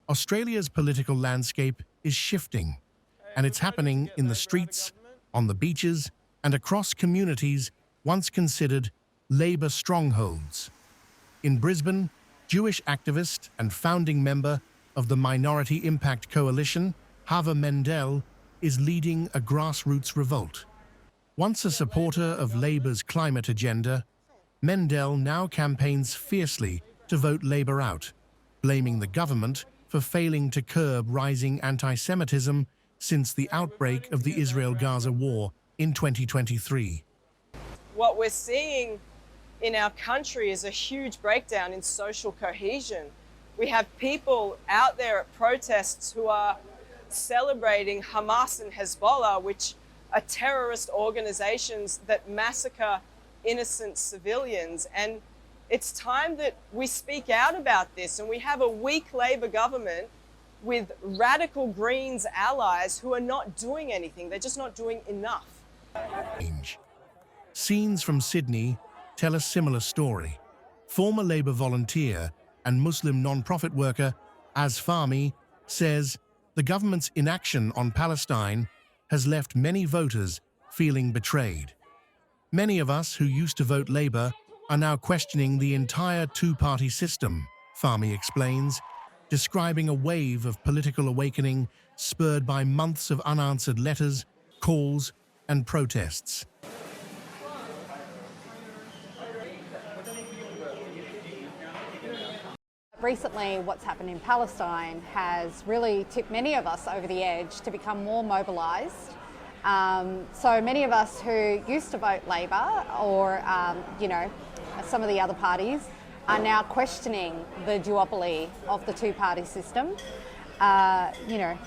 Australia's political landscape is shifting, and it's happening in the streets, on the beaches, and across communities once considered Labor strongholds. In Brisbane, Jewish activist and founding member of the Minority Impact Coalition, Hava Mendelle, is leading a grassroots revolt. Once a supporter of Labor's climate agenda, Mendelle now campaigns fiercely to vote Labor out, blaming the government for failing to curb rising anti-Semitism since the outbreak of the Israel-Gaza war in 2023. What we're seeing in our country is a huge breakdown in social cohesion. We have people out there at protests who are celebrating Hamas and Hezbollah, which are terrorist organizations that massacre innocent civilians. And it's time that we speak out about this. And we have a weak Labor government with radical Greens allies who are not doing anything. They're just not doing enough. Scenes from Sydney tell a similar story. Former Labor volunteer and Muslim non-profit worker Az Fahmy says the government's inaction on Palestine has left many voters feeling betrayed. Many of us who used to vote Labor are now questioning the entire two-party system, Fahmy explains, describing a wave of political awakening spurred by months of unanswered letters, calls, and protests. Recently, what's happened in Palestine has really tipped many of us over the edge to become more mobilised. So many of us who used to vote Labor or, some of the other parties are now questioning the duopoly of the two-party system.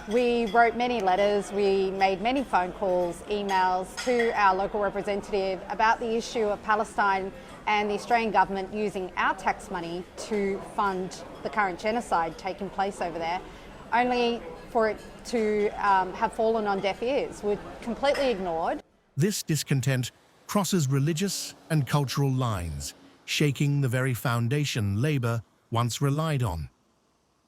We wrote many letters, we made many phone calls, emails to our local representative about the issue of Palestine and the Australian government using our tax money to fund the current genocide taking place over there, only for it to have fallen on deaf ears. We're completely ignored. This discontent crosses religious and cultural lines, shaking the very foundation Labor once relied on.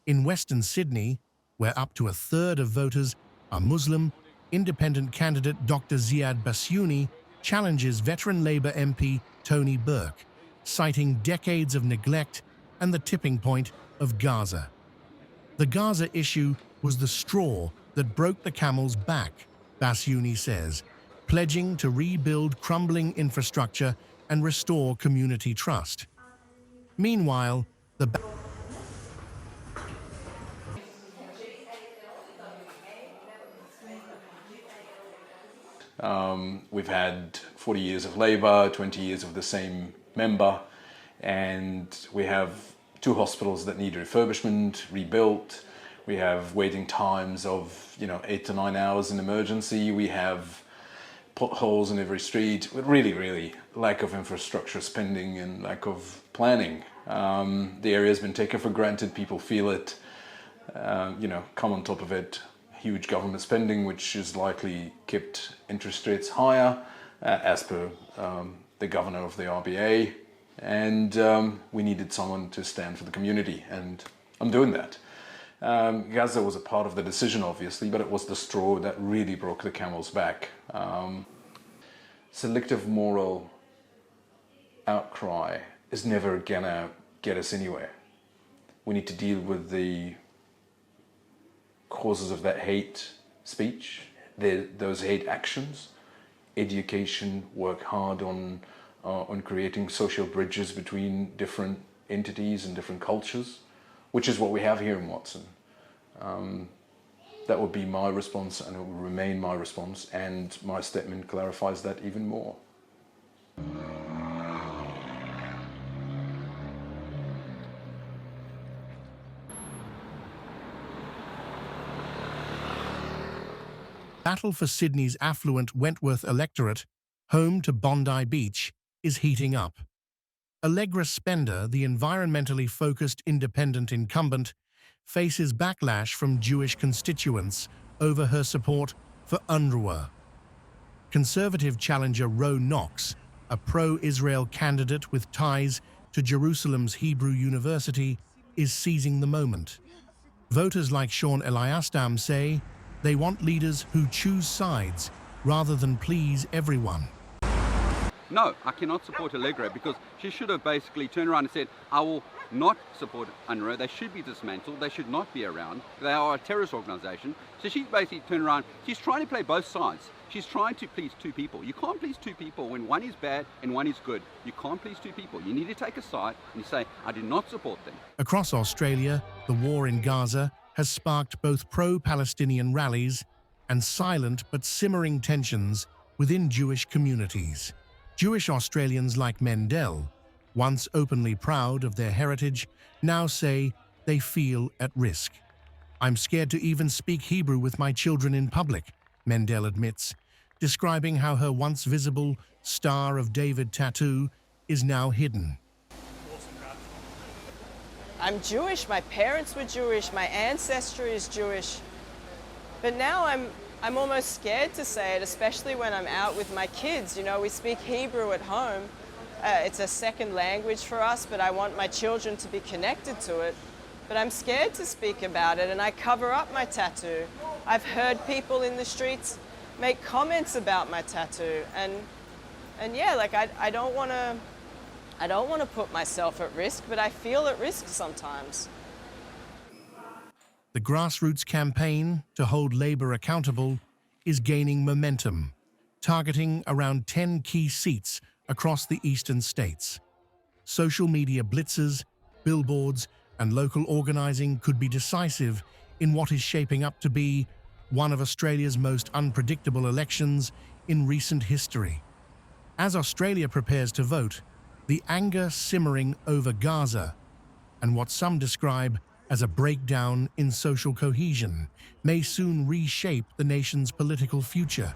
In Western Sydney, where up to a third of voters are Muslim, independent candidate Dr. Ziad Basyouny challenges veteran Labor MP Tony Burke, citing decades of neglect and the tipping point of Gaza. The Gaza issue was the straw that broke the camel's back, Basyouny says, pledging to rebuild crumbling infrastructure and restore community trust. Meanwhile, we've had 40 years of Labor, 20 years of the same member, and we have 2 hospitals that need refurbishment, rebuilt. We have waiting times of 8 to 9 hours in emergency. We have potholes in every street. Really lack of infrastructure spending and lack of planning. The area's been taken for granted. People feel it. Come on top of it, huge government spending, which has likely kept interest rates higher, as per the governor of the RBA. And we needed someone to stand for the community, and I'm doing that. Gaza was a part of the decision, obviously, but it was the straw that really broke the camel's back. Selective moral outcry is never gonna get us anywhere. We need to deal with the causes of that hate speech, those hate actions. Education, work hard on creating social bridges between different entities and different cultures, which is what we have here in Watson. That would be my response, and it will remain my response, and my statement clarifies that even more. Battle for Sydney's affluent Wentworth electorate, home to Bondi Beach, is heating up. Allegra Spender, the environmentally focused independent incumbent, faces backlash from Jewish constituents over her support for UNRWA. Conservative challenger Ro Knox, a pro-Israel candidate with ties to Jerusalem's Hebrew University, is seizing the moment. Voters like Sean Eliastam say they want leaders who choose sides rather than please everyone. No, I cannot support Allegra because she should have basically turned around and said, I will not support UNRWA. They should be dismantled. They should not be around. They are a terrorist organization. So she basically turned around. She's trying to play both sides. She's trying to please two people. You can't please two people when one is bad and one is good. You can't please two people. You need to take a side and you say, I do not support them. Across Australia, the war in Gaza has sparked both pro-Palestinian rallies and silent but simmering tensions within Jewish communities. Jewish Australians like Mendelle, once openly proud of their heritage, now say they feel at risk. I'm scared to even speak Hebrew with my children in public, Mendelle admits, describing how her once visible Star of David tattoo is now hidden. I'm Jewish, my parents were Jewish, my ancestry is Jewish. But now I'm almost scared to say it, especially when I'm out with my kids. You know, we speak Hebrew at home. It's a second language for us, but I want my children to be connected to it. But I'm scared to speak about it, and I cover up my tattoo. I've heard people in the streets make comments about my tattoo, and yeah, like I don't want to put myself at risk, but I feel at risk sometimes. The grassroots campaign to hold Labor accountable is gaining momentum, targeting around 10 key seats across the eastern states. Social media blitzes, billboards, and local organising could be decisive in what is shaping up to be one of Australia's most unpredictable elections in recent history. As Australia prepares to vote, the anger simmering over Gaza and what some describe as a breakdown in social cohesion may soon reshape the nation's political future.